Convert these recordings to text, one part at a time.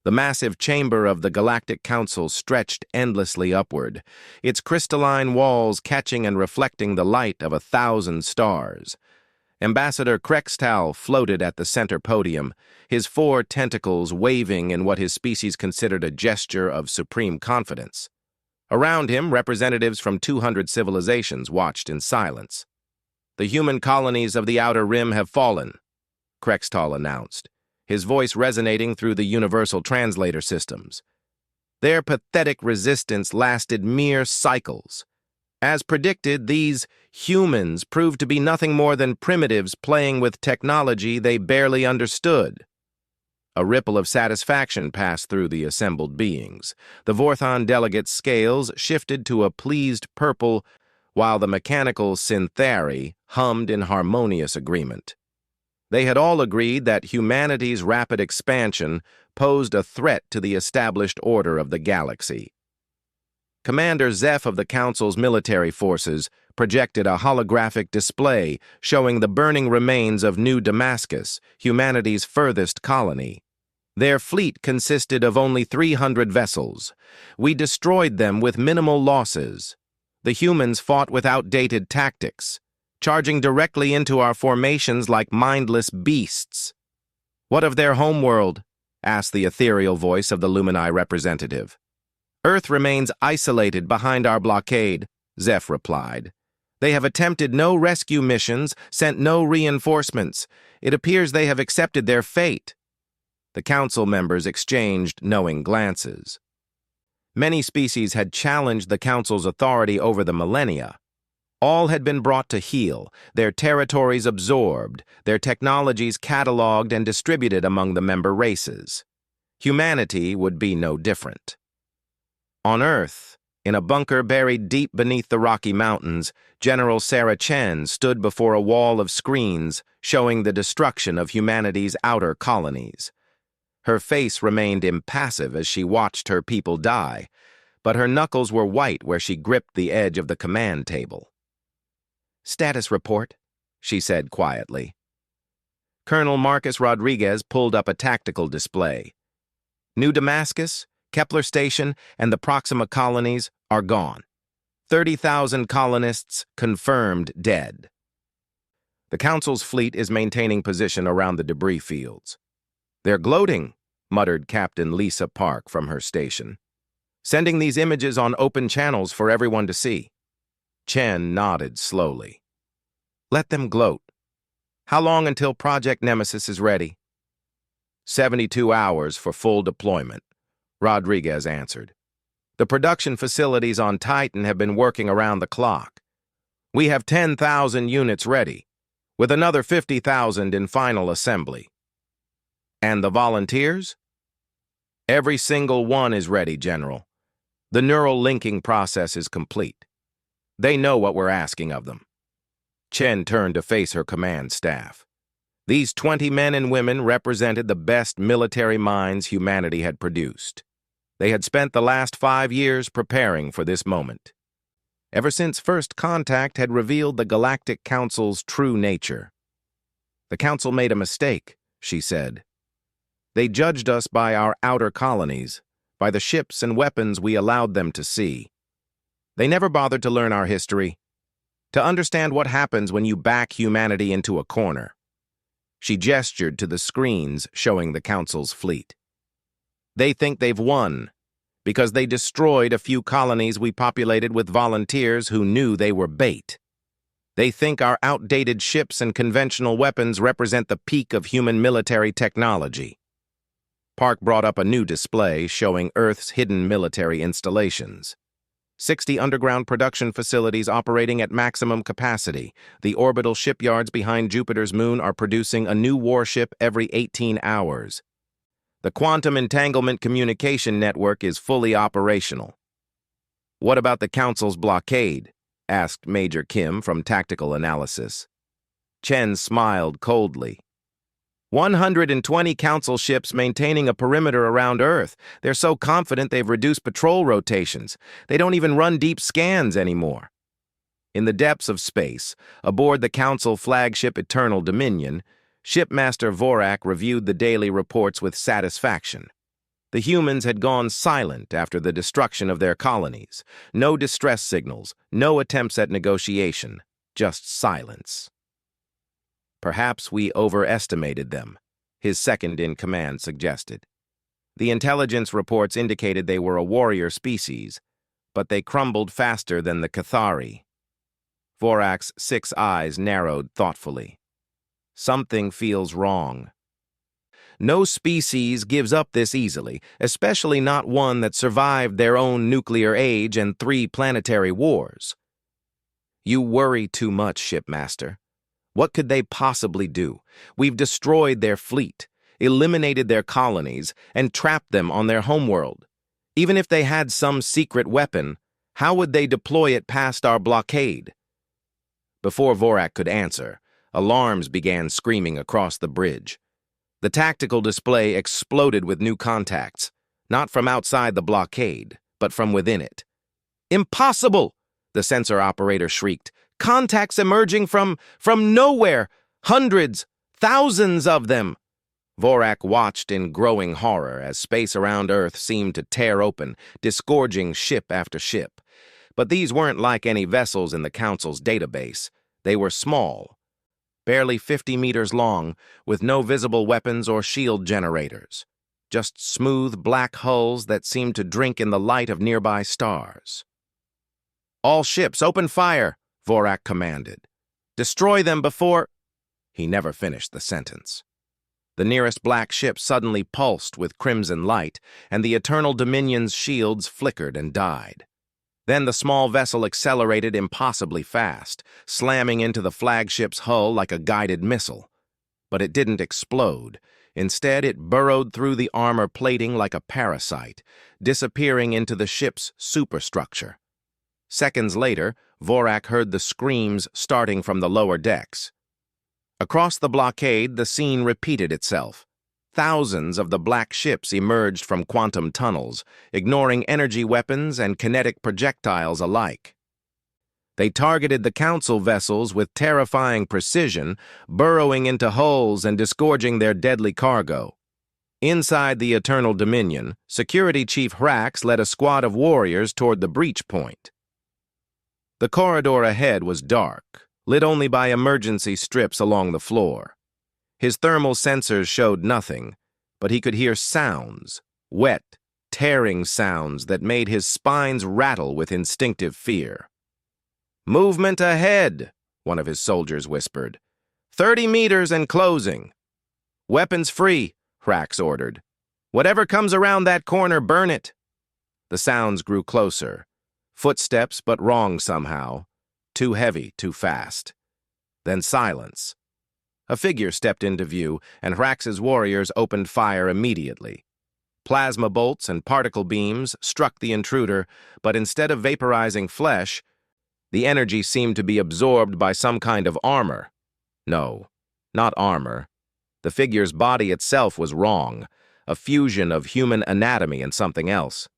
The massive chamber of the Galactic Council stretched endlessly upward, its crystalline walls catching and reflecting the light of 1,000 stars. Ambassador Krextal floated at the center podium, his 4 tentacles waving in what his species considered a gesture of supreme confidence. Around him, representatives from 200 civilizations watched in silence. "The human colonies of the Outer Rim have fallen," Krextal announced, his voice resonating through the universal translator systems. Their pathetic resistance lasted mere cycles. As predicted, these humans proved to be nothing more than primitives playing with technology they barely understood. A ripple of satisfaction passed through the assembled beings. The Vorthon delegates' scales shifted to a pleased purple, while the mechanical synthari hummed in harmonious agreement. They had all agreed that humanity's rapid expansion posed a threat to the established order of the galaxy. Commander Zeph of the Council's military forces projected a holographic display showing the burning remains of New Damascus, humanity's furthest colony. Their fleet consisted of only 300 vessels. We destroyed them with minimal losses. The humans fought with outdated tactics, charging directly into our formations like mindless beasts. "What of their homeworld?" asked the ethereal voice of the Lumini representative. "Earth remains isolated behind our blockade," Zeph replied. "They have attempted no rescue missions, sent no reinforcements. It appears they have accepted their fate." The council members exchanged knowing glances. Many species had challenged the council's authority over the millennia. All had been brought to heel, their territories absorbed, their technologies cataloged and distributed among the member races. Humanity would be no different. On Earth, in a bunker buried deep beneath the Rocky Mountains, General Sarah Chen stood before a wall of screens showing the destruction of humanity's outer colonies. Her face remained impassive as she watched her people die, but her knuckles were white where she gripped the edge of the command table. "Status report," she said quietly. Colonel Marcus Rodriguez pulled up a tactical display. "New Damascus, Kepler Station, and the Proxima colonies are gone. 30,000 colonists confirmed dead. The Council's fleet is maintaining position around the debris fields." "They're gloating," muttered Captain Lisa Park from her station. "Sending these images on open channels for everyone to see." Chen nodded slowly. "Let them gloat. How long until Project Nemesis is ready?" 72 hours for full deployment," Rodriguez answered. "The production facilities on Titan have been working around the clock. We have 10,000 units ready, with another 50,000 in final assembly." "And the volunteers?" "Every single one is ready, General. The neural linking process is complete. They know what we're asking of them." Chen turned to face her command staff. These 20 men and women represented the best military minds humanity had produced. They had spent the last 5 years preparing for this moment. Ever since first contact had revealed the Galactic Council's true nature. "The Council made a mistake," she said. "They judged us by our outer colonies, by the ships and weapons we allowed them to see. They never bothered to learn our history, to understand what happens when you back humanity into a corner." She gestured to the screens showing the Council's fleet. "They think they've won, because they destroyed a few colonies we populated with volunteers who knew they were bait. They think our outdated ships and conventional weapons represent the peak of human military technology." Park brought up a new display showing Earth's hidden military installations. 60 underground production facilities operating at maximum capacity. The orbital shipyards behind Jupiter's moon are producing a new warship every 18 hours. The quantum entanglement communication network is fully operational. "What about the Council's blockade?" asked Major Kim from Tactical Analysis. Chen smiled coldly. 120 Council ships maintaining a perimeter around Earth. They're so confident they've reduced patrol rotations. They don't even run deep scans anymore. In the depths of space, aboard the Council flagship Eternal Dominion, Shipmaster Vorak reviewed the daily reports with satisfaction. The humans had gone silent after the destruction of their colonies. No distress signals, no attempts at negotiation, just silence. Perhaps we overestimated them, his second-in-command suggested. The intelligence reports indicated they were a warrior species, but they crumbled faster than the Cathari. Vorak's 6 eyes narrowed thoughtfully. Something feels wrong. No species gives up this easily, especially not one that survived their own nuclear age and 3 planetary wars. You worry too much, Shipmaster. What could they possibly do? We've destroyed their fleet, eliminated their colonies, and trapped them on their homeworld. Even if they had some secret weapon, how would they deploy it past our blockade? Before Vorak could answer, alarms began screaming across the bridge. The tactical display exploded with new contacts, not from outside the blockade, but from within it. "Impossible!" the sensor operator shrieked. "Contacts emerging from nowhere! Hundreds, thousands of them!" Vorak watched in growing horror as space around Earth seemed to tear open, disgorging ship after ship. But these weren't like any vessels in the Council's database. They were small, barely 50 meters long, with no visible weapons or shield generators. Just smooth black hulls that seemed to drink in the light of nearby stars. "All ships, open fire!" Vorak commanded. "Destroy them before—" He never finished the sentence. The nearest black ship suddenly pulsed with crimson light, and the Eternal Dominion's shields flickered and died. Then the small vessel accelerated impossibly fast, slamming into the flagship's hull like a guided missile. But it didn't explode. Instead, it burrowed through the armor plating like a parasite, disappearing into the ship's superstructure. Seconds later, Vorak heard the screams starting from the lower decks. Across the blockade, the scene repeated itself. Thousands of the black ships emerged from quantum tunnels, ignoring energy weapons and kinetic projectiles alike. They targeted the Council vessels with terrifying precision, burrowing into hulls and disgorging their deadly cargo. Inside the Eternal Dominion, Security Chief Hrax led a squad of warriors toward the breach point. The corridor ahead was dark, lit only by emergency strips along the floor. His thermal sensors showed nothing, but he could hear sounds, wet, tearing sounds that made his spines rattle with instinctive fear. "Movement ahead," one of his soldiers whispered. 30 meters and closing." "Weapons free," Hrax ordered. "Whatever comes around that corner, burn it." The sounds grew closer. Footsteps, but wrong somehow. Too heavy, too fast. Then silence. A figure stepped into view, and Hrax's warriors opened fire immediately. Plasma bolts and particle beams struck the intruder, but instead of vaporizing flesh, the energy seemed to be absorbed by some kind of armor. No, not armor. The figure's body itself was wrong, a fusion of human anatomy and something else.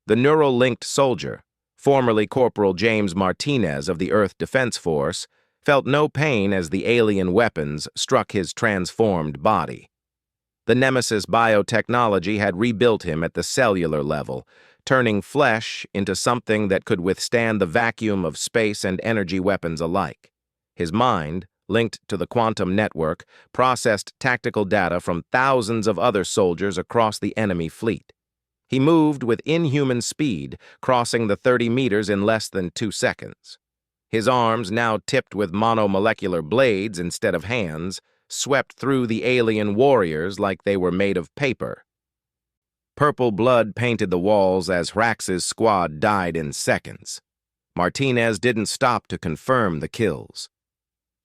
The neural-linked soldier, formerly Corporal James Martinez of the Earth Defense Force, felt no pain as the alien weapons struck his transformed body. The Nemesis biotechnology had rebuilt him at the cellular level, turning flesh into something that could withstand the vacuum of space and energy weapons alike. His mind, linked to the quantum network, processed tactical data from thousands of other soldiers across the enemy fleet. He moved with inhuman speed, crossing the 30 meters in less than 2 seconds. His arms, now tipped with monomolecular blades instead of hands, swept through the alien warriors like they were made of paper. Purple blood painted the walls as Hrax's squad died in seconds. Martinez didn't stop to confirm the kills.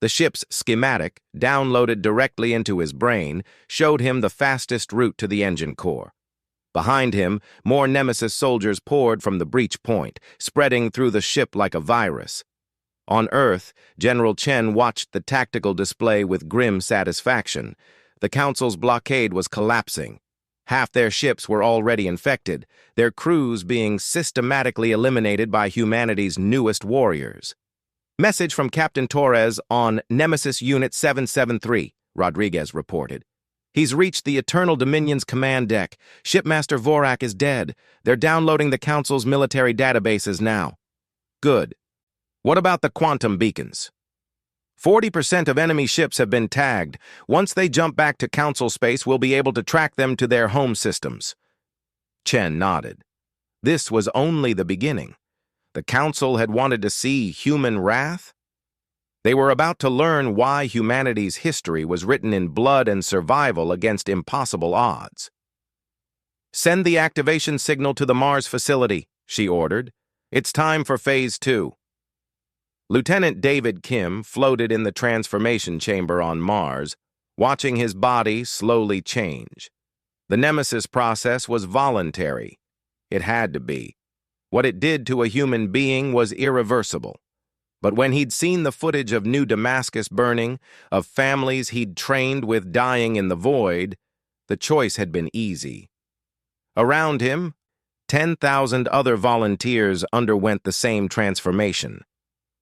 The ship's schematic, downloaded directly into his brain, showed him the fastest route to the engine core. Behind him, more Nemesis soldiers poured from the breach point, spreading through the ship like a virus. On Earth, General Chen watched the tactical display with grim satisfaction. The Council's blockade was collapsing. Half their ships were already infected, their crews being systematically eliminated by humanity's newest warriors. "Message from Captain Torres on Nemesis Unit 773, Rodriguez reported. He's reached the Eternal Dominion's command deck. Shipmaster Vorak is dead. They're downloading the Council's military databases now. Good. What about the quantum beacons? 40% of enemy ships have been tagged. Once they jump back to Council space, we'll be able to track them to their home systems. Chen nodded. This was only the beginning. The Council had wanted to see human wrath. They were about to learn why humanity's history was written in blood and survival against impossible odds. Send the activation signal to the Mars facility, she ordered. It's time for Phase 2. Lieutenant David Kim floated in the transformation chamber on Mars, watching his body slowly change. The Nemesis process was voluntary. It had to be. What it did to a human being was irreversible. But when he'd seen the footage of New Damascus burning, of families he'd trained with dying in the void, the choice had been easy. Around him, 10,000 other volunteers underwent the same transformation.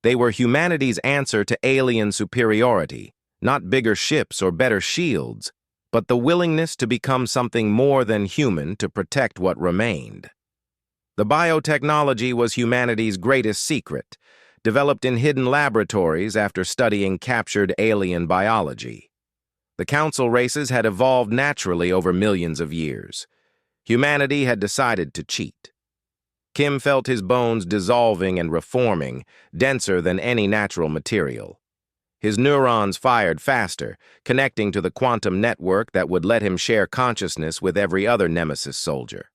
They were humanity's answer to alien superiority, not bigger ships or better shields, but the willingness to become something more than human to protect what remained. The biotechnology was humanity's greatest secret, developed in hidden laboratories after studying captured alien biology. The Council races had evolved naturally over millions of years. Humanity had decided to cheat. Kim felt his bones dissolving and reforming, denser than any natural material. His neurons fired faster, connecting to the quantum network that would let him share consciousness with every other Nemesis soldier.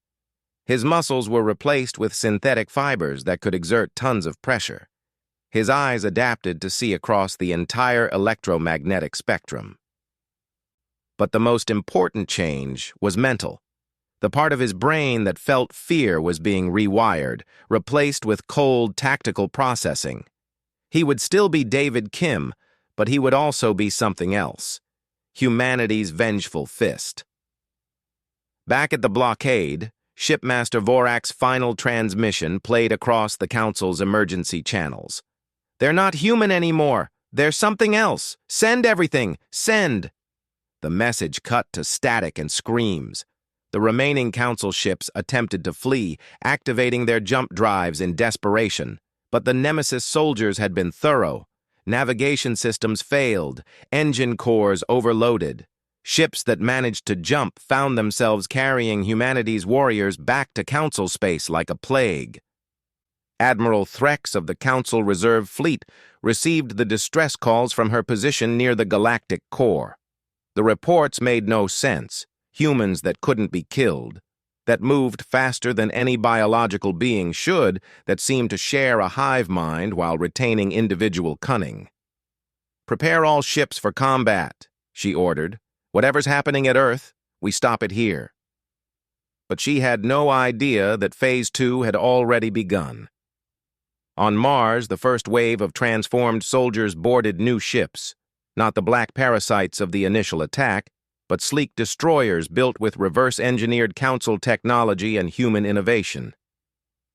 His muscles were replaced with synthetic fibers that could exert tons of pressure. His eyes adapted to see across the entire electromagnetic spectrum. But the most important change was mental. The part of his brain that felt fear was being rewired, replaced with cold, tactical processing. He would still be David Kim, but he would also be something else. Humanity's vengeful fist. Back at the blockade, Shipmaster Vorak's final transmission played across the Council's emergency channels. They're not human anymore. They're something else. Send everything. Send. The message cut to static and screams. The remaining Council ships attempted to flee, activating their jump drives in desperation. But the Nemesis soldiers had been thorough. Navigation systems failed, engine cores overloaded. Ships that managed to jump found themselves carrying humanity's warriors back to Council space like a plague. Admiral Threx of the Council Reserve Fleet received the distress calls from her position near the galactic core. The reports made no sense. Humans that couldn't be killed, that moved faster than any biological being should, that seemed to share a hive mind while retaining individual cunning. Prepare all ships for combat, she ordered. Whatever's happening at Earth, we stop it here. But she had no idea that Phase 2 had already begun. On Mars, the first wave of transformed soldiers boarded new ships, not the black parasites of the initial attack, but sleek destroyers built with reverse-engineered Council technology and human innovation.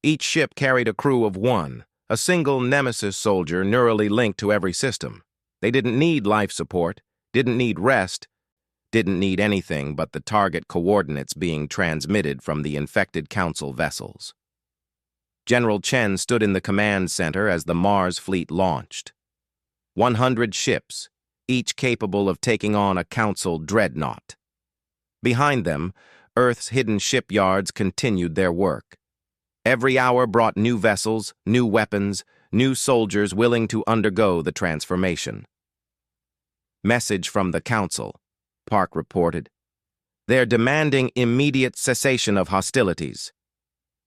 Each ship carried a crew of one, a single Nemesis soldier neurally linked to every system. They didn't need life support, didn't need rest, didn't need anything but the target coordinates being transmitted from the infected Council vessels. General Chen stood in the command center as the Mars fleet launched. 100 ships, each capable of taking on a Council dreadnought. Behind them, Earth's hidden shipyards continued their work. Every hour brought new vessels, new weapons, new soldiers willing to undergo the transformation. Message from the Council, Park reported. They're demanding immediate cessation of hostilities.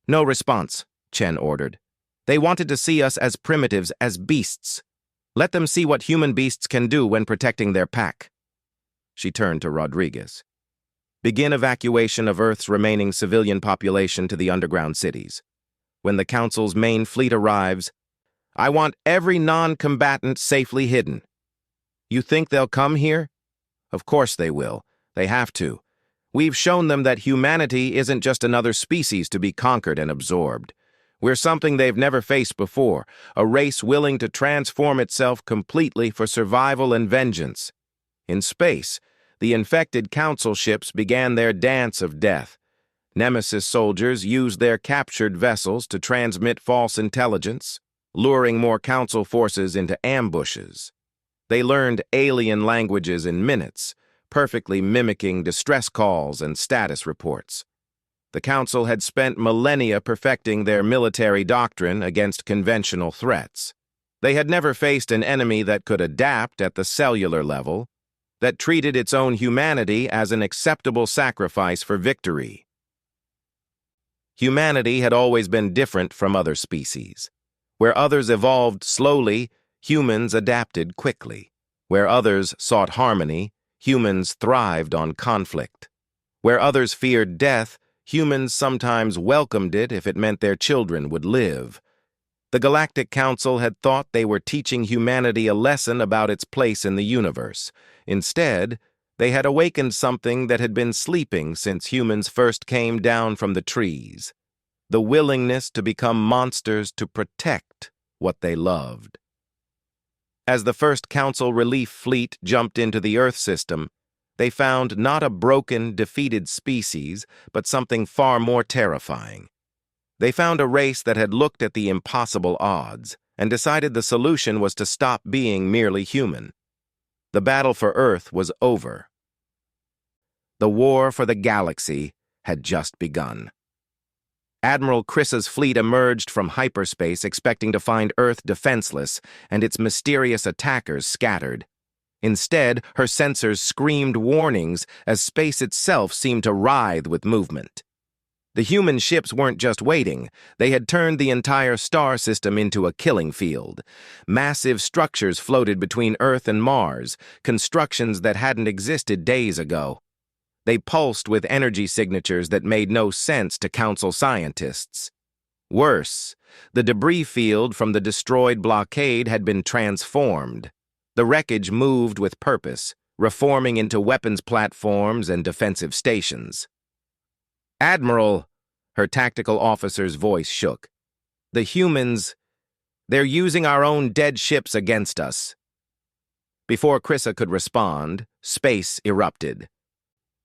No response, Chen ordered. They wanted to see us as primitives, as beasts. Let them see what human beasts can do when protecting their pack. She turned to Rodriguez. Begin evacuation of Earth's remaining civilian population to the underground cities. When the Council's main fleet arrives, I want every non-combatant safely hidden. You think they'll come here? Of course they will. They have to. We've shown them that humanity isn't just another species to be conquered and absorbed. We're something they've never faced before, a race willing to transform itself completely for survival and vengeance. In space, the infected council ships began their dance of death. Nemesis soldiers used their captured vessels to transmit false intelligence, luring more council forces into ambushes. They learned alien languages in minutes, perfectly mimicking distress calls and status reports. The council had spent millennia perfecting their military doctrine against conventional threats. They had never faced an enemy that could adapt at the cellular level, that treated its own humanity as an acceptable sacrifice for victory. Humanity had always been different from other species. Where others evolved slowly, humans adapted quickly. Where others sought harmony, humans thrived on conflict. Where others feared death, humans sometimes welcomed it if it meant their children would live. The Galactic Council had thought they were teaching humanity a lesson about its place in the universe. Instead, they had awakened something that had been sleeping since humans first came down from the trees: the willingness to become monsters to protect what they loved. As the first Council relief fleet jumped into the Earth system, they found not a broken, defeated species, but something far more terrifying. They found a race that had looked at the impossible odds and decided the solution was to stop being merely human. The battle for Earth was over. The war for the galaxy had just begun. Admiral Chris's fleet emerged from hyperspace expecting to find Earth defenseless and its mysterious attackers scattered. Instead, her sensors screamed warnings as space itself seemed to writhe with movement. The human ships weren't just waiting, they had turned the entire star system into a killing field. Massive structures floated between Earth and Mars, constructions that hadn't existed days ago. They pulsed with energy signatures that made no sense to Council scientists. Worse, the debris field from the destroyed blockade had been transformed. The wreckage moved with purpose, reforming into weapons platforms and defensive stations. "Admiral," her tactical officer's voice shook. "The humans, they're using our own dead ships against us." Before Chrissa could respond, space erupted.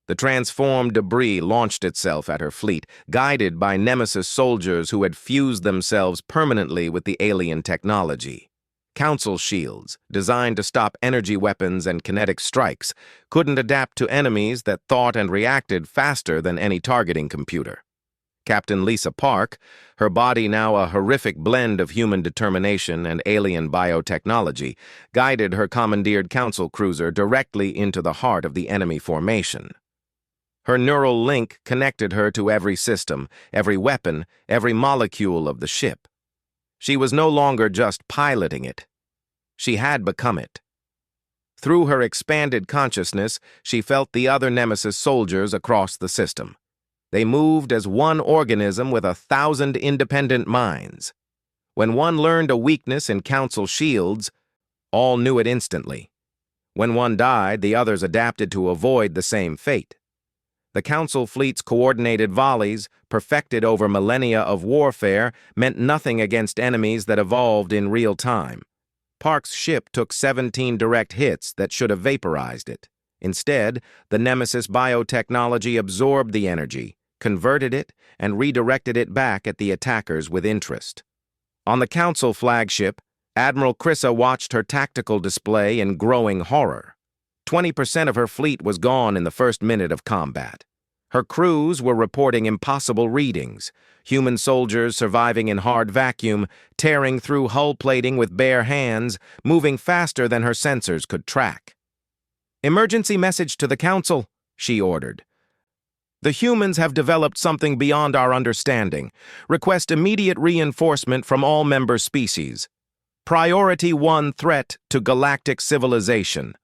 The transformed debris launched itself at her fleet, guided by Nemesis soldiers who had fused themselves permanently with the alien technology. Council shields, designed to stop energy weapons and kinetic strikes, couldn't adapt to enemies that thought and reacted faster than any targeting computer. Captain Lisa Park, her body now a horrific blend of human determination and alien biotechnology, guided her commandeered Council cruiser directly into the heart of the enemy formation. Her neural link connected her to every system, every weapon, every molecule of the ship. She was no longer just piloting it. She had become it. Through her expanded consciousness, she felt the other Nemesis soldiers across the system. They moved as one organism with 1,000 independent minds. When one learned a weakness in Council shields, all knew it instantly. When one died, the others adapted to avoid the same fate. The Council fleet's coordinated volleys, perfected over millennia of warfare, meant nothing against enemies that evolved in real time. Park's ship took 17 direct hits that should have vaporized it. Instead, the Nemesis biotechnology absorbed the energy, converted it, and redirected it back at the attackers with interest. On the Council flagship, Admiral Chrissa watched her tactical display in growing horror. 20% of her fleet was gone in the first minute of combat. Her crews were reporting impossible readings, human soldiers surviving in hard vacuum, tearing through hull plating with bare hands, moving faster than her sensors could track. "Emergency message to the Council," she ordered. "The humans have developed something beyond our understanding. Request immediate reinforcement from all member species. Priority 1 threat to galactic civilization."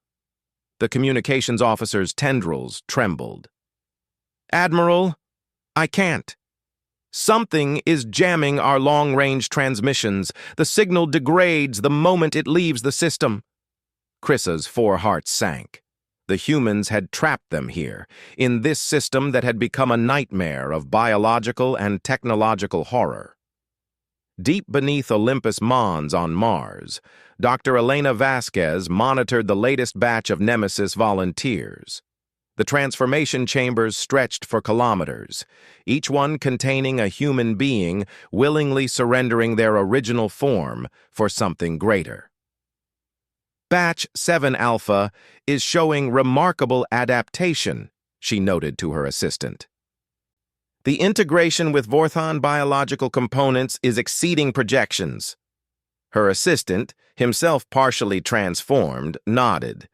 The communications officer's tendrils trembled. "Admiral, I can't. Something is jamming our long-range transmissions. The signal degrades the moment it leaves the system." Chrissa's 4 hearts sank. The humans had trapped them here, in this system that had become a nightmare of biological and technological horror. Deep beneath Olympus Mons on Mars, Dr. Elena Vasquez monitored the latest batch of Nemesis volunteers. The transformation chambers stretched for kilometers, each one containing a human being willingly surrendering their original form for something greater. Batch 7 Alpha is showing remarkable adaptation, she noted to her assistant. The integration with Vorthon biological components is exceeding projections. Her assistant, himself partially transformed, nodded.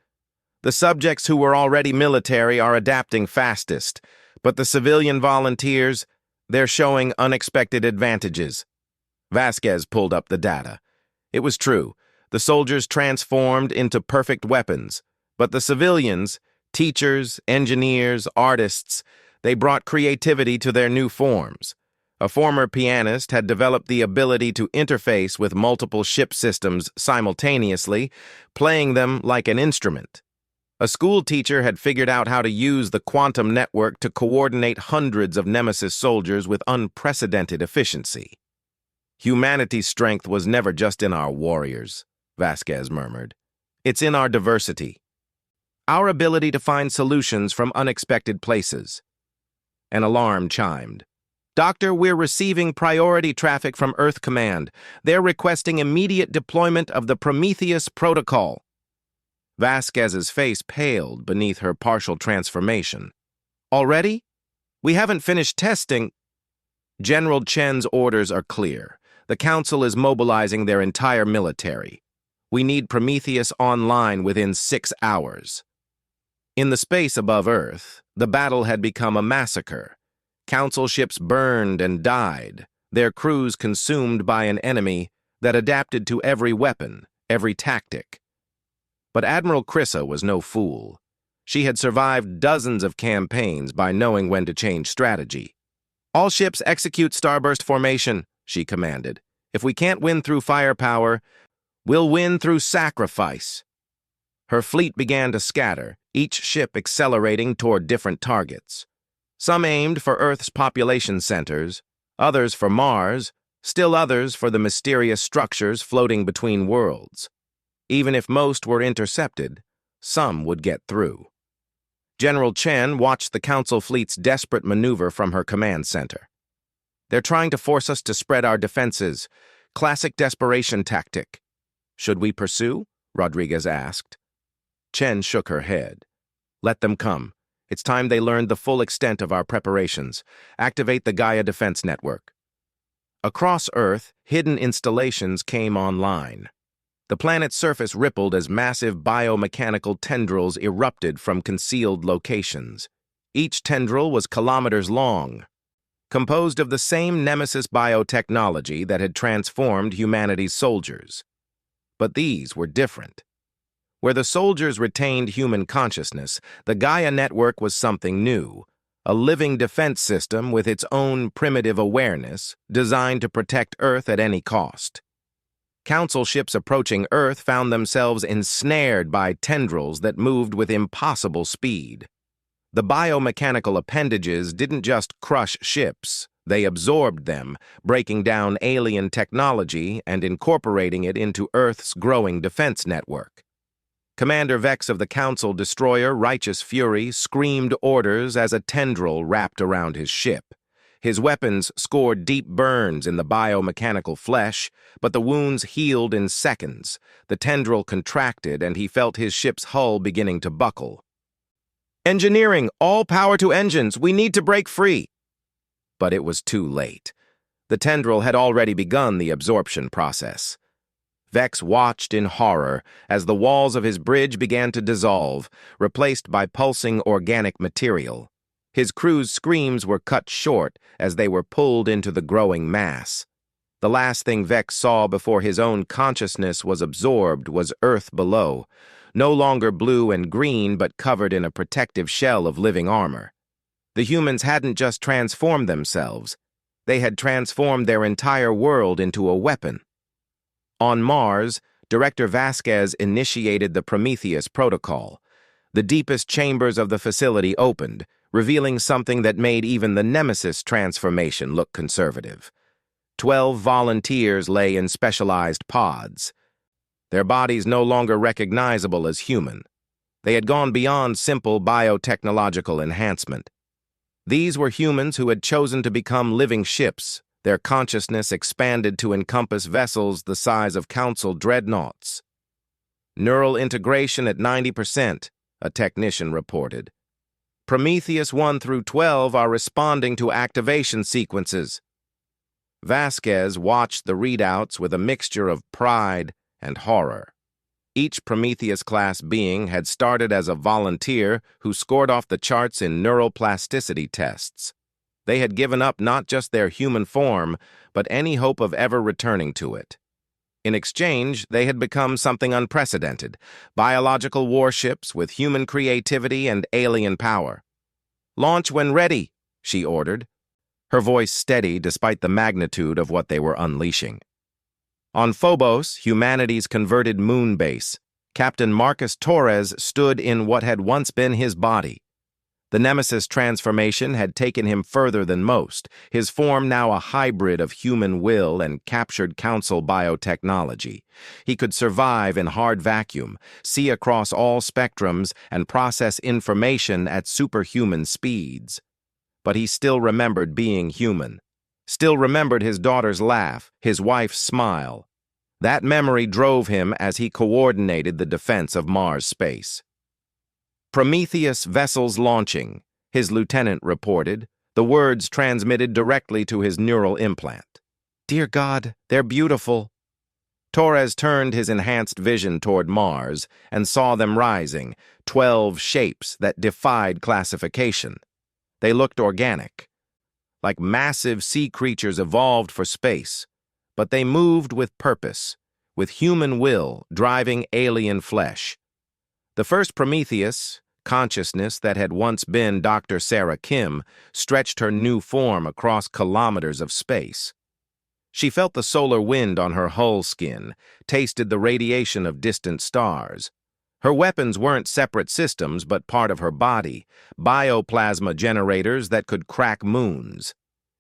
The subjects who were already military are adapting fastest, but the civilian volunteers, they're showing unexpected advantages. Vasquez pulled up the data. It was true. The soldiers transformed into perfect weapons, but the civilians, teachers, engineers, artists, they brought creativity to their new forms. A former pianist had developed the ability to interface with multiple ship systems simultaneously, playing them like an instrument. A school teacher had figured out how to use the quantum network to coordinate hundreds of Nemesis soldiers with unprecedented efficiency. Humanity's strength was never just in our warriors, Vasquez murmured. It's in our diversity. Our ability to find solutions from unexpected places. An alarm chimed. Doctor, we're receiving priority traffic from Earth Command. They're requesting immediate deployment of the Prometheus Protocol. Vasquez's face paled beneath her partial transformation. Already? We haven't finished testing. General Chen's orders are clear. The Council is mobilizing their entire military. We need Prometheus online within 6 hours. In the space above Earth, the battle had become a massacre. Council ships burned and died, their crews consumed by an enemy that adapted to every weapon, every tactic. But Admiral Crissa was no fool. She had survived dozens of campaigns by knowing when to change strategy. All ships execute starburst formation, she commanded. If we can't win through firepower, we'll win through sacrifice. Her fleet began to scatter, each ship accelerating toward different targets. Some aimed for Earth's population centers, others for Mars, still others for the mysterious structures floating between worlds. Even if most were intercepted, some would get through. General Chen watched the Council fleet's desperate maneuver from her command center. They're trying to force us to spread our defenses. Classic desperation tactic. Should we pursue? Rodriguez asked. Chen shook her head. Let them come. It's time they learned the full extent of our preparations. Activate the Gaia Defense Network. Across Earth, hidden installations came online. The planet's surface rippled as massive biomechanical tendrils erupted from concealed locations. Each tendril was kilometers long, composed of the same Nemesis biotechnology that had transformed humanity's soldiers. But these were different. Where the soldiers retained human consciousness, the Gaia network was something new, a living defense system with its own primitive awareness, designed to protect Earth at any cost. Council ships approaching Earth found themselves ensnared by tendrils that moved with impossible speed. The biomechanical appendages didn't just crush ships, they absorbed them, breaking down alien technology and incorporating it into Earth's growing defense network. Commander Vex of the Council destroyer Righteous Fury screamed orders as a tendril wrapped around his ship. His weapons scored deep burns in the biomechanical flesh, but the wounds healed in seconds. The tendril contracted, and he felt his ship's hull beginning to buckle. Engineering, all power to engines, we need to break free. But it was too late. The tendril had already begun the absorption process. Vex watched in horror as the walls of his bridge began to dissolve, replaced by pulsing organic material. His crew's screams were cut short as they were pulled into the growing mass. The last thing Vex saw before his own consciousness was absorbed was Earth below, no longer blue and green but covered in a protective shell of living armor. The humans hadn't just transformed themselves, they had transformed their entire world into a weapon. On Mars, Director Vasquez initiated the Prometheus Protocol. The deepest chambers of the facility opened, revealing something that made even the Nemesis transformation look conservative. 12 volunteers lay in specialized pods, their bodies no longer recognizable as human. They had gone beyond simple biotechnological enhancement. These were humans who had chosen to become living ships, their consciousness expanded to encompass vessels the size of Council dreadnoughts. Neural integration at 90%, a technician reported. Prometheus 1 through 12 are responding to activation sequences. Vasquez watched the readouts with a mixture of pride and horror. Each Prometheus-class being had started as a volunteer who scored off the charts in neuroplasticity tests. They had given up not just their human form, but any hope of ever returning to it. In exchange, they had become something unprecedented, biological warships with human creativity and alien power. "Launch when ready," she ordered, her voice steady despite the magnitude of what they were unleashing. On Phobos, humanity's converted moon base, Captain Marcus Torres stood in what had once been his body. The Nemesis transformation had taken him further than most, his form now a hybrid of human will and captured Council biotechnology. He could survive in hard vacuum, see across all spectrums, and process information at superhuman speeds. But he still remembered being human. Still remembered his daughter's laugh, his wife's smile. That memory drove him as he coordinated the defense of Mars space. "Prometheus vessels launching," his lieutenant reported, the words transmitted directly to his neural implant. "Dear God, they're beautiful." Torres turned his enhanced vision toward Mars and saw them rising, 12 shapes that defied classification. They looked organic, like massive sea creatures evolved for space, but they moved with purpose, with human will driving alien flesh. The first Prometheus, consciousness that had once been Dr. Sarah Kim, stretched her new form across kilometers of space. She felt the solar wind on her hull skin, tasted the radiation of distant stars. Her weapons weren't separate systems but part of her body, bioplasma generators that could crack moons.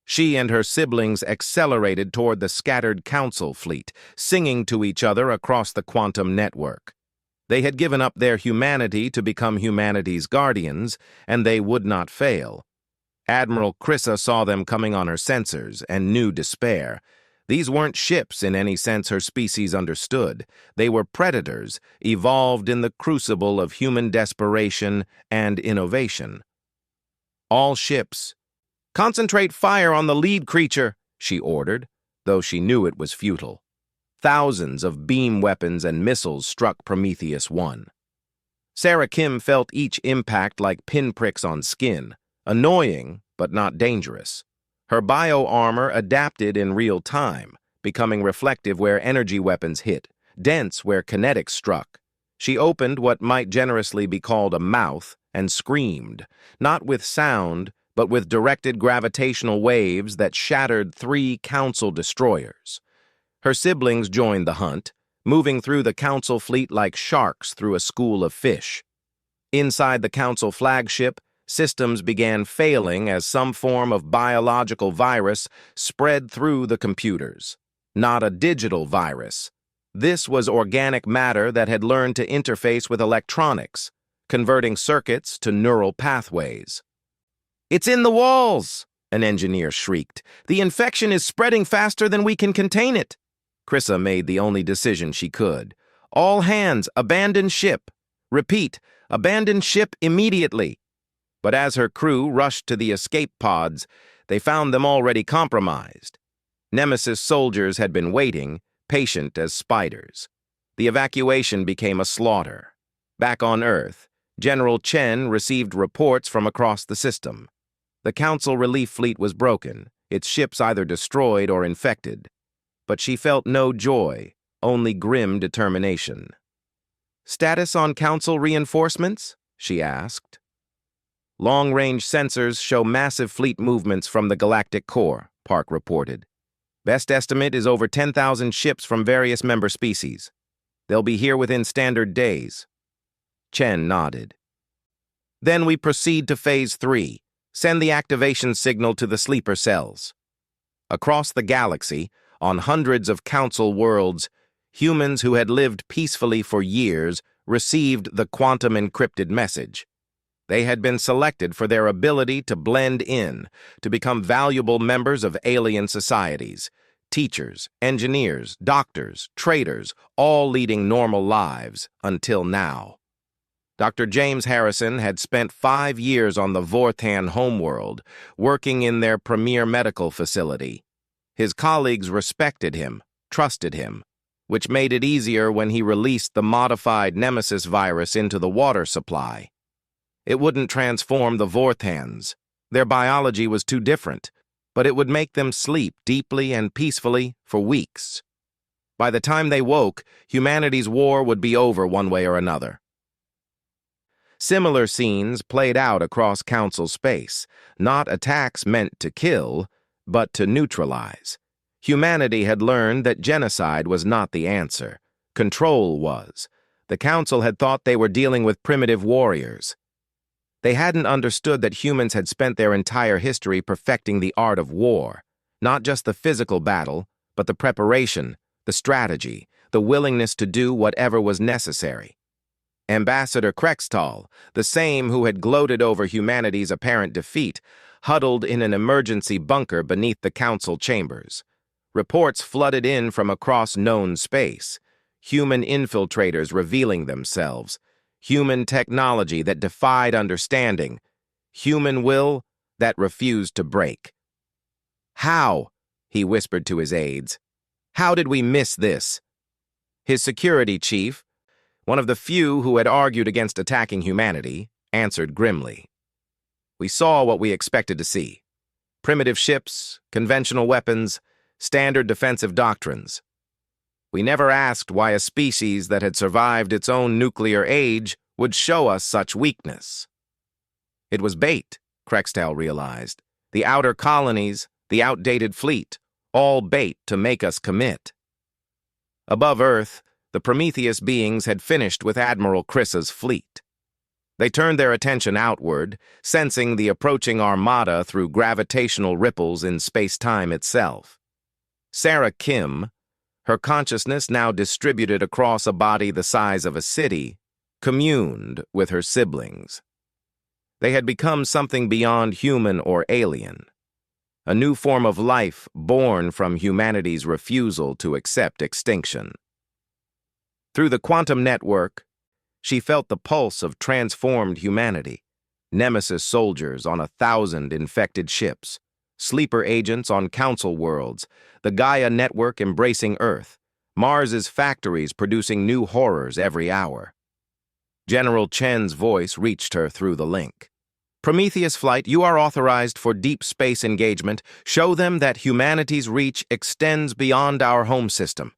She and her siblings accelerated toward the scattered Council fleet, singing to each other across the quantum network. They had given up their humanity to become humanity's guardians, and they would not fail. Admiral Crissa saw them coming on her sensors and knew despair. These weren't ships in any sense her species understood. They were predators, evolved in the crucible of human desperation and innovation. "All ships, concentrate fire on the lead creature," she ordered, though she knew it was futile. Thousands of beam weapons and missiles struck Prometheus 1. Sarah Kim felt each impact like pinpricks on skin, annoying but not dangerous. Her bio-armor adapted in real time, becoming reflective where energy weapons hit, dense where kinetics struck. She opened what might generously be called a mouth and screamed, not with sound, but with directed gravitational waves that shattered 3 Council destroyers. Her siblings joined the hunt, moving through the Council fleet like sharks through a school of fish. Inside the Council flagship, systems began failing as some form of biological virus spread through the computers. Not a digital virus. This was organic matter that had learned to interface with electronics, converting circuits to neural pathways. "It's in the walls!" an engineer shrieked. "The infection is spreading faster than we can contain it." Crissa made the only decision she could. "All hands, abandon ship. Repeat, abandon ship immediately." But as her crew rushed to the escape pods, they found them already compromised. Nemesis soldiers had been waiting, patient as spiders. The evacuation became a slaughter. Back on Earth, General Chen received reports from across the system. The Council relief fleet was broken, its ships either destroyed or infected. But she felt no joy, only grim determination. "Status on Council reinforcements?" she asked. "Long-range sensors show massive fleet movements from the Galactic core," Park reported. "Best estimate is over 10,000 ships from various member species. They'll be here within standard days." Chen nodded. "Then we proceed to Phase 3. Send the activation signal to the sleeper cells." Across the galaxy, on hundreds of Council worlds, humans who had lived peacefully for years received the quantum-encrypted message. They had been selected for their ability to blend in, to become valuable members of alien societies. Teachers, engineers, doctors, traders, all leading normal lives until now. Dr. James Harrison had spent 5 years on the Vorthan homeworld, working in their premier medical facility. His colleagues respected him, trusted him, which made it easier when he released the modified Nemesis virus into the water supply. It wouldn't transform the Vorthans. Their biology was too different, but it would make them sleep deeply and peacefully for weeks. By the time they woke, humanity's war would be over one way or another. Similar scenes played out across Council space, not attacks meant to kill, but to neutralize. Humanity had learned that genocide was not the answer. Control was. The Council had thought they were dealing with primitive warriors. They hadn't understood that humans had spent their entire history perfecting the art of war, not just the physical battle, but the preparation, the strategy, the willingness to do whatever was necessary. Ambassador Krextal, the same who had gloated over humanity's apparent defeat, huddled in an emergency bunker beneath the Council chambers. Reports flooded in from across known space, human infiltrators revealing themselves, human technology that defied understanding, human will that refused to break. "How?" he whispered to his aides. "How did we miss this?" His security chief, one of the few who had argued against attacking humanity, answered grimly. "We saw what we expected to see. Primitive ships, conventional weapons, standard defensive doctrines. We never asked why a species that had survived its own nuclear age would show us such weakness." It was bait, Krextal realized. The outer colonies, the outdated fleet, all bait to make us commit. Above Earth, the Prometheus beings had finished with Admiral Chris's fleet. They turned their attention outward, sensing the approaching armada through gravitational ripples in space-time itself. Sarah Kim, her consciousness now distributed across a body the size of a city, communed with her siblings. They had become something beyond human or alien, a new form of life born from humanity's refusal to accept extinction. Through the quantum network, she felt the pulse of transformed humanity, Nemesis soldiers on 1,000 infected ships, sleeper agents on Council worlds, the Gaia network embracing Earth, Mars's factories producing new horrors every hour. General Chen's voice reached her through the link. "Prometheus Flight, you are authorized for deep space engagement. Show them that humanity's reach extends beyond our home system."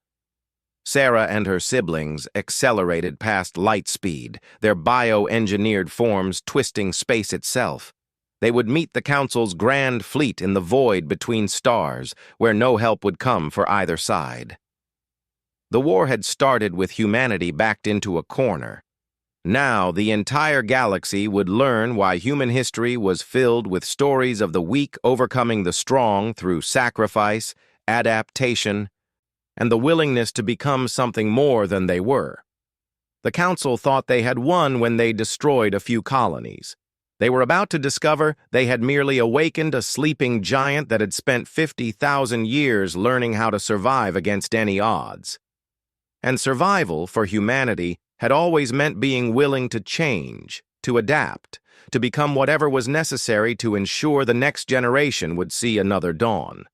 Sarah and her siblings accelerated past light speed, their bio-engineered forms twisting space itself. They would meet the Council's grand fleet in the void between stars, where no help would come for either side. The war had started with humanity backed into a corner. Now the entire galaxy would learn why human history was filled with stories of the weak overcoming the strong through sacrifice, adaptation, and the willingness to become something more than they were. The Council thought they had won when they destroyed a few colonies. They were about to discover they had merely awakened a sleeping giant that had spent 50,000 years learning how to survive against any odds. And survival for humanity had always meant being willing to change, to adapt, to become whatever was necessary to ensure the next generation would see another dawn.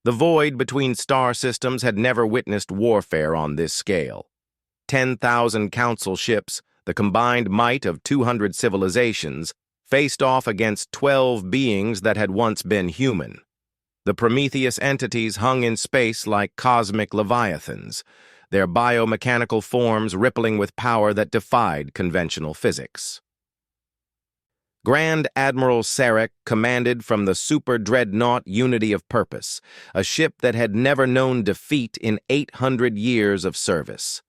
The void between star systems had never witnessed warfare on this scale. 10,000 Council ships, the combined might of 200 civilizations, faced off against 12 beings that had once been human. The Prometheus entities hung in space like cosmic leviathans, their biomechanical forms rippling with power that defied conventional physics. Grand Admiral Sarek commanded from the super dreadnought Unity of Purpose, a ship that had never known defeat in 800 years of service.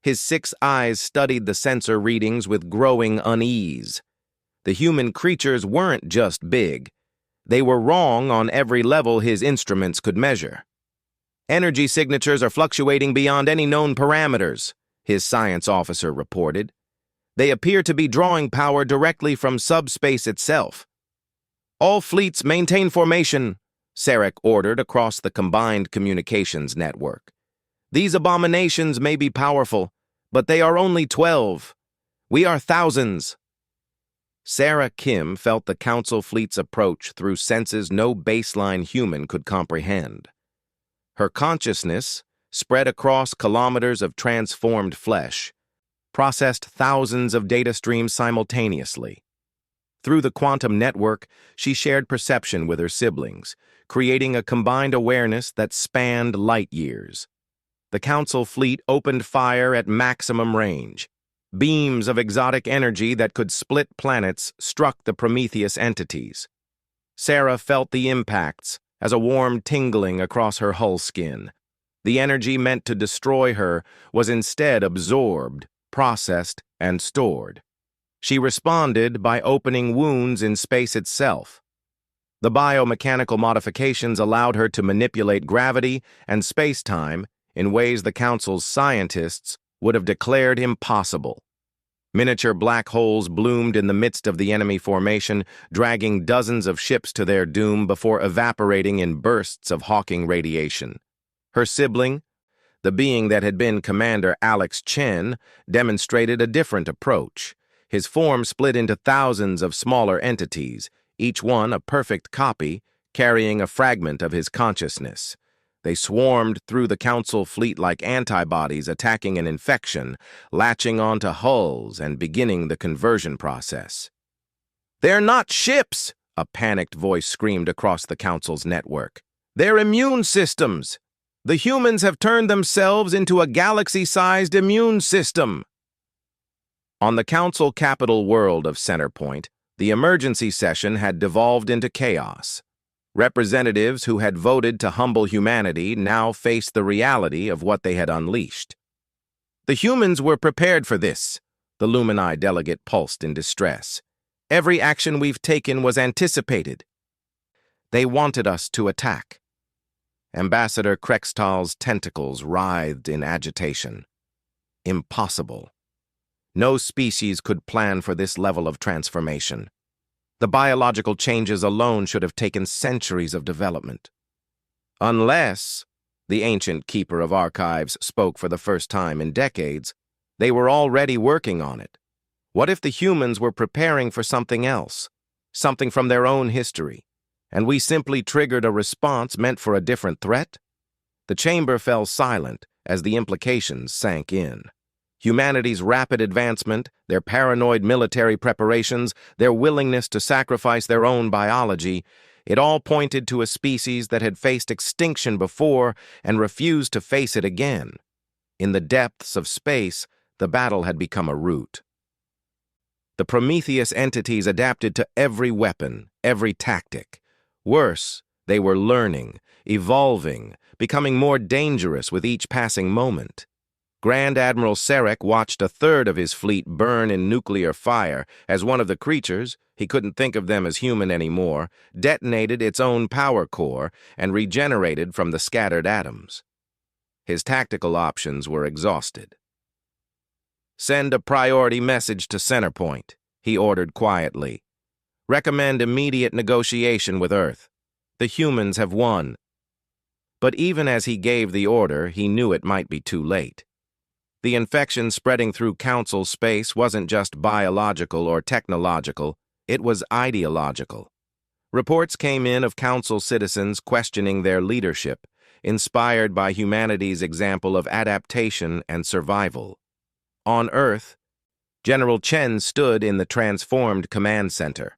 His 6 eyes studied the sensor readings with growing unease. The human creatures weren't just big. They were wrong on every level his instruments could measure. "Energy signatures are fluctuating beyond any known parameters," his science officer reported. They appear to be drawing power directly from subspace itself. All fleets maintain formation, Sarek ordered across the combined communications network. These abominations may be powerful, but they are only 12. We are thousands. Sarah Kim felt the Council fleet's approach through senses no baseline human could comprehend. Her consciousness, spread across kilometers of transformed flesh, processed thousands of data streams simultaneously. Through the quantum network, she shared perception with her siblings, creating a combined awareness that spanned light years. The Council fleet opened fire at maximum range. Beams of exotic energy that could split planets struck the Prometheus entities. Sarah felt the impacts as a warm tingling across her hull skin. The energy meant to destroy her was instead absorbed, processed, and stored. She responded by opening wounds in space itself. The biomechanical modifications allowed her to manipulate gravity and space-time in ways the Council's scientists would have declared impossible. Miniature black holes bloomed in the midst of the enemy formation, dragging dozens of ships to their doom before evaporating in bursts of Hawking radiation. Her sibling, the being that had been Commander Alex Chen, demonstrated a different approach. His form split into thousands of smaller entities, each one a perfect copy, carrying a fragment of his consciousness. They swarmed through the Council fleet like antibodies attacking an infection, latching onto hulls and beginning the conversion process. "They're not ships!" a panicked voice screamed across the Council's network. "They're immune systems! The humans have turned themselves into a galaxy-sized immune system!" On the Council capital world of Centerpoint, the emergency session had devolved into chaos. Representatives who had voted to humble humanity now faced the reality of what they had unleashed. "The humans were prepared for this," the Lumini delegate pulsed in distress. "Every action we've taken was anticipated. They wanted us to attack." Ambassador Krextal's tentacles writhed in agitation. Impossible. No species could plan for this level of transformation. The biological changes alone should have taken centuries of development. Unless, the ancient keeper of archives spoke for the first time in decades, they were already working on it. What if the humans were preparing for something else, something from their own history, and we simply triggered a response meant for a different threat? The chamber fell silent as the implications sank in. Humanity's rapid advancement, their paranoid military preparations, their willingness to sacrifice their own biology, it all pointed to a species that had faced extinction before and refused to face it again. In the depths of space, the battle had become a rout. The Prometheus entities adapted to every weapon, every tactic. Worse, they were learning, evolving, becoming more dangerous with each passing moment. Grand Admiral Sarek watched a third of his fleet burn in nuclear fire as one of the creatures, he couldn't think of them as human anymore, detonated its own power core and regenerated from the scattered atoms. His tactical options were exhausted. "Send a priority message to Centerpoint," he ordered quietly. "Recommend immediate negotiation with Earth. The humans have won." But even as he gave the order, he knew it might be too late. The infection spreading through Council space wasn't just biological or technological, it was ideological. Reports came in of Council citizens questioning their leadership, inspired by humanity's example of adaptation and survival. On Earth, General Chen stood in the transformed command center.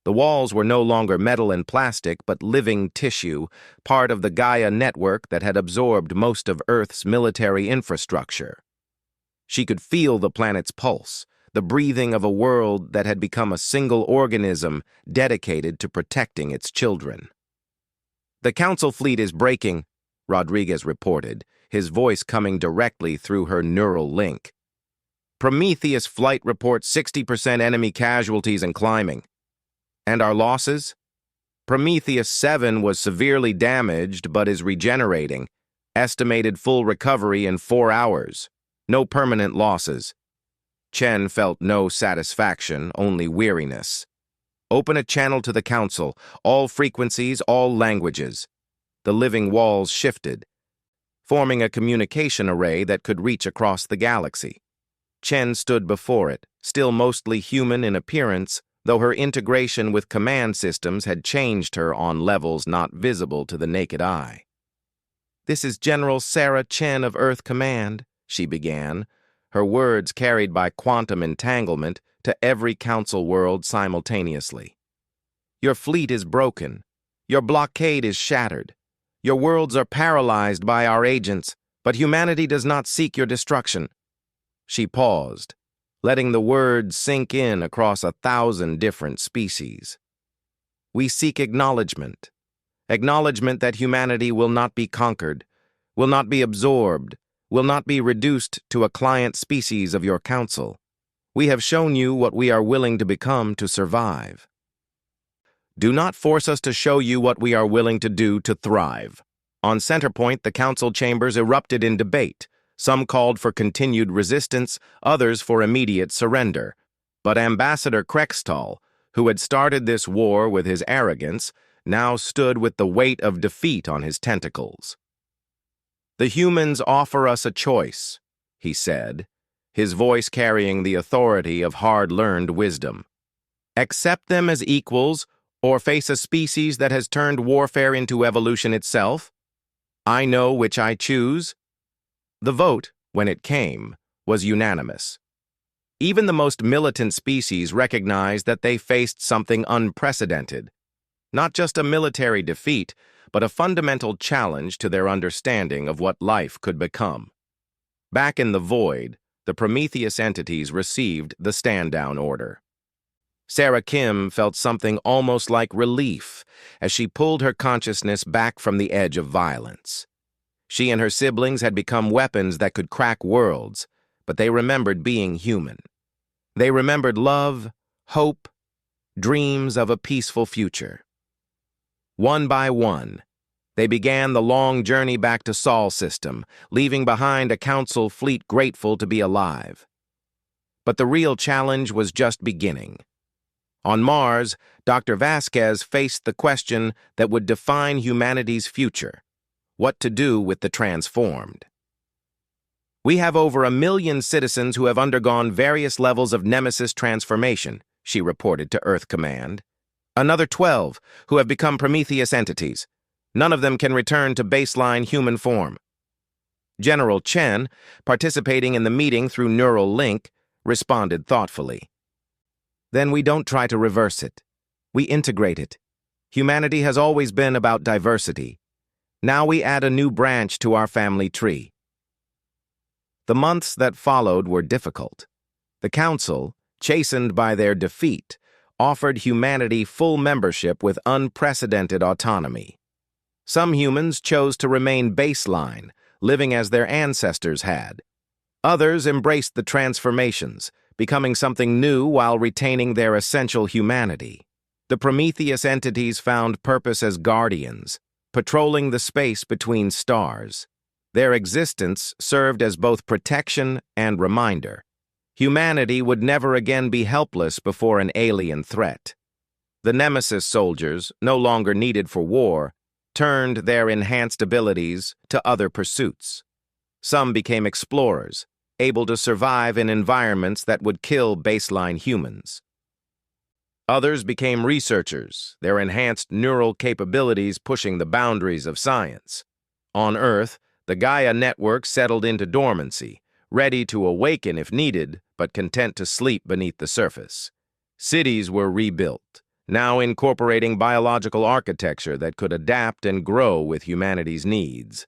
The walls were no longer metal and plastic, but living tissue, part of the Gaia network that had absorbed most of Earth's military infrastructure. She could feel the planet's pulse, the breathing of a world that had become a single organism dedicated to protecting its children. "The Council fleet is breaking," Rodriguez reported, his voice coming directly through her neural link. "Prometheus flight reports 60% enemy casualties and climbing. And our losses? Prometheus 7 was severely damaged but is regenerating. Estimated full recovery in 4 hours." No permanent losses. Chen felt no satisfaction, only weariness. Open a channel to the council, all frequencies, all languages. The living walls shifted, forming a communication array that could reach across the galaxy. Chen stood before it, still mostly human in appearance, though her integration with command systems had changed her on levels not visible to the naked eye. "This is General Sarah Chen of Earth Command," she began, her words carried by quantum entanglement to every council world simultaneously. "Your fleet is broken. Your blockade is shattered. Your worlds are paralyzed by our agents, but humanity does not seek your destruction." She paused, letting the words sink in across 1,000 different species. "We seek acknowledgement. Acknowledgement that humanity will not be conquered, will not be absorbed, will not be reduced to a client species of your council. We have shown you what we are willing to become to survive. Do not force us to show you what we are willing to do to thrive." On Centerpoint, the council chambers erupted in debate. Some called for continued resistance, others for immediate surrender. But Ambassador Krextal, who had started this war with his arrogance, now stood with the weight of defeat on his tentacles. "The humans offer us a choice," he said, his voice carrying the authority of hard-learned wisdom. "Accept them as equals, or face a species that has turned warfare into evolution itself? I know which I choose." The vote, when it came, was unanimous. Even the most militant species recognized that they faced something unprecedented. Not just a military defeat, but a fundamental challenge to their understanding of what life could become. Back in the void, the Prometheus entities received the stand-down order. Sarah Kim felt something almost like relief as she pulled her consciousness back from the edge of violence. She and her siblings had become weapons that could crack worlds, but they remembered being human. They remembered love, hope, dreams of a peaceful future. One by one, they began the long journey back to Sol System, leaving behind a council fleet grateful to be alive. But the real challenge was just beginning. On Mars, Dr. Vasquez faced the question that would define humanity's future: what to do with the transformed. "We have over 1 million citizens who have undergone various levels of Nemesis transformation," she reported to Earth Command. "Another 12 who have become Prometheus entities. None of them can return to baseline human form." General Chen, participating in the meeting through neural link, responded thoughtfully. "Then we don't try to reverse it. We integrate it. Humanity has always been about diversity. Now we add a new branch to our family tree." The months that followed were difficult. The Council, chastened by their defeat, offered humanity full membership with unprecedented autonomy. Some humans chose to remain baseline, living as their ancestors had. Others embraced the transformations, becoming something new while retaining their essential humanity. The Prometheus entities found purpose as guardians, patrolling the space between stars. Their existence served as both protection and reminder. Humanity would never again be helpless before an alien threat. The Nemesis soldiers, no longer needed for war, turned their enhanced abilities to other pursuits. Some became explorers, able to survive in environments that would kill baseline humans. Others became researchers, their enhanced neural capabilities pushing the boundaries of science. On Earth, the Gaia network settled into dormancy, ready to awaken if needed, but content to sleep beneath the surface. Cities were rebuilt, now incorporating biological architecture that could adapt and grow with humanity's needs.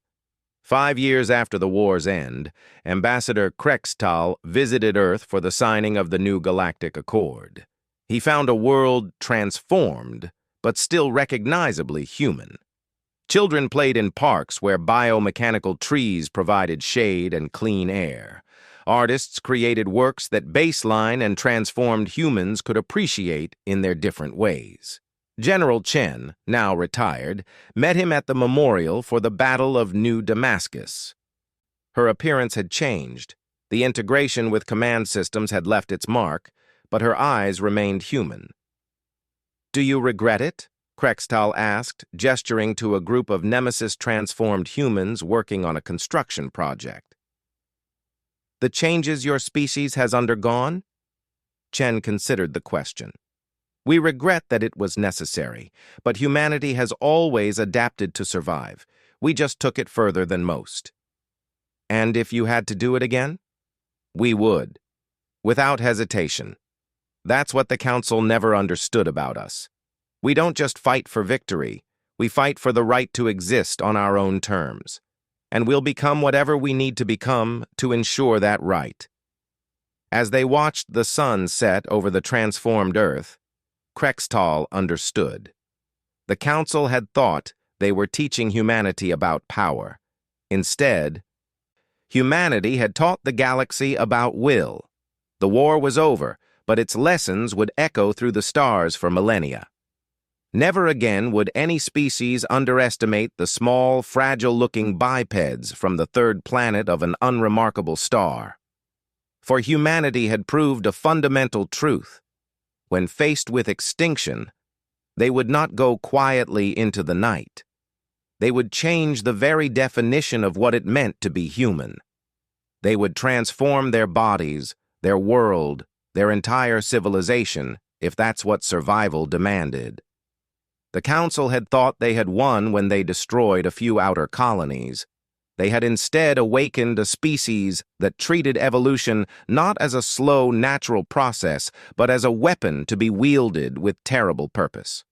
5 years after the war's end, Ambassador Krextal visited Earth for the signing of the new Galactic Accord. He found a world transformed, but still recognizably human. Children played in parks where biomechanical trees provided shade and clean air. Artists created works that baseline and transformed humans could appreciate in their different ways. General Chen, now retired, met him at the memorial for the Battle of New Damascus. Her appearance had changed. The integration with command systems had left its mark, but her eyes remained human. "Do you regret it?" Krextal asked, gesturing to a group of Nemesis-transformed humans working on a construction project. "The changes your species has undergone?" Chen considered the question. "We regret that it was necessary, but humanity has always adapted to survive. We just took it further than most." "And if you had to do it again?" "We would. Without hesitation. That's what the Council never understood about us. We don't just fight for victory, we fight for the right to exist on our own terms. And we'll become whatever we need to become to ensure that right." As they watched the sun set over the transformed Earth, Krextal understood. The Council had thought they were teaching humanity about power. Instead, humanity had taught the galaxy about will. The war was over, but its lessons would echo through the stars for millennia. Never again would any species underestimate the small, fragile-looking bipeds from the third planet of an unremarkable star. For humanity had proved a fundamental truth. When faced with extinction, they would not go quietly into the night. They would change the very definition of what it meant to be human. They would transform their bodies, their world, their entire civilization, if that's what survival demanded. The Council had thought they had won when they destroyed a few outer colonies. They had instead awakened a species that treated evolution not as a slow, natural process, but as a weapon to be wielded with terrible purpose.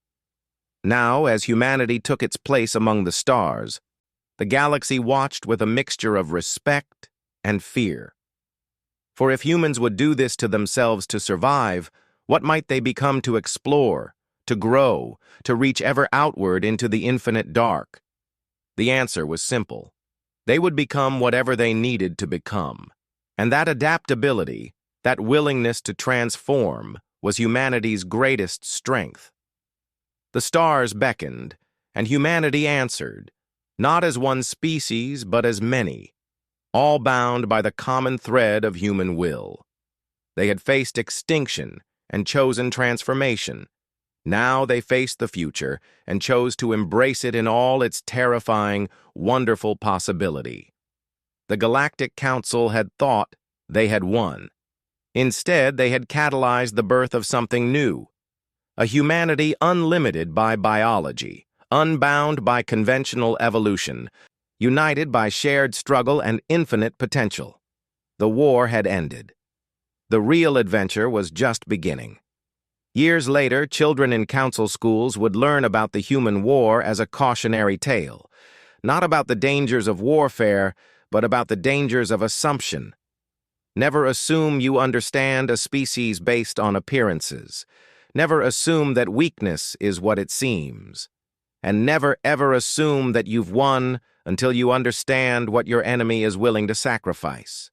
Now, as humanity took its place among the stars, the galaxy watched with a mixture of respect and fear. For if humans would do this to themselves to survive, what might they become to explore, to grow, to reach ever outward into the infinite dark? The answer was simple. They would become whatever they needed to become. And that adaptability, that willingness to transform, was humanity's greatest strength. The stars beckoned, and humanity answered, not as one species, but as many, all bound by the common thread of human will. They had faced extinction and chosen transformation. Now they faced the future and chose to embrace it in all its terrifying, wonderful possibility. The Galactic Council had thought they had won. Instead, they had catalyzed the birth of something new, a humanity unlimited by biology, unbound by conventional evolution, united by shared struggle and infinite potential. The war had ended. The real adventure was just beginning. Years later, children in council schools would learn about the human war as a cautionary tale, not about the dangers of warfare, but about the dangers of assumption. Never assume you understand a species based on appearances. Never assume that weakness is what it seems. And never ever assume that you've won until you understand what your enemy is willing to sacrifice.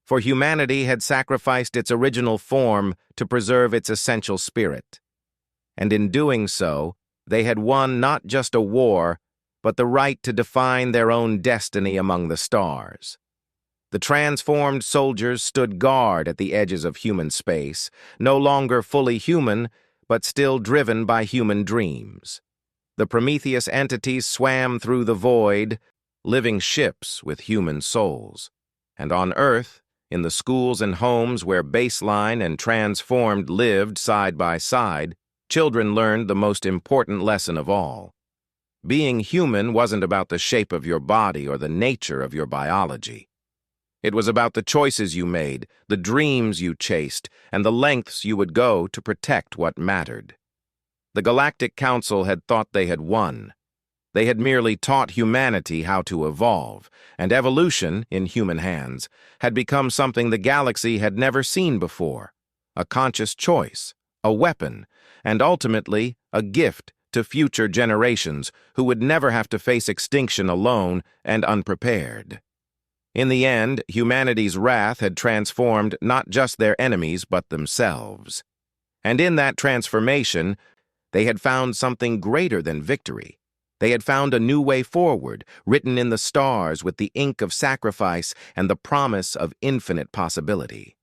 For humanity had sacrificed its original form to preserve its essential spirit. And in doing so, they had won not just a war, but the right to define their own destiny among the stars. The transformed soldiers stood guard at the edges of human space, no longer fully human, but still driven by human dreams. The Prometheus entities swam through the void, living ships with human souls. And on Earth, in the schools and homes where baseline and transformed lived side by side, children learned the most important lesson of all. Being human wasn't about the shape of your body or the nature of your biology. It was about the choices you made, the dreams you chased, and the lengths you would go to protect what mattered. The Galactic Council had thought they had won. They had merely taught humanity how to evolve, and evolution, in human hands, had become something the galaxy had never seen before, a conscious choice, a weapon, and ultimately a gift to future generations who would never have to face extinction alone and unprepared. In the end, humanity's wrath had transformed not just their enemies but themselves. And in that transformation, they had found something greater than victory, They had found a new way forward, written in the stars with the ink of sacrifice and the promise of infinite possibility.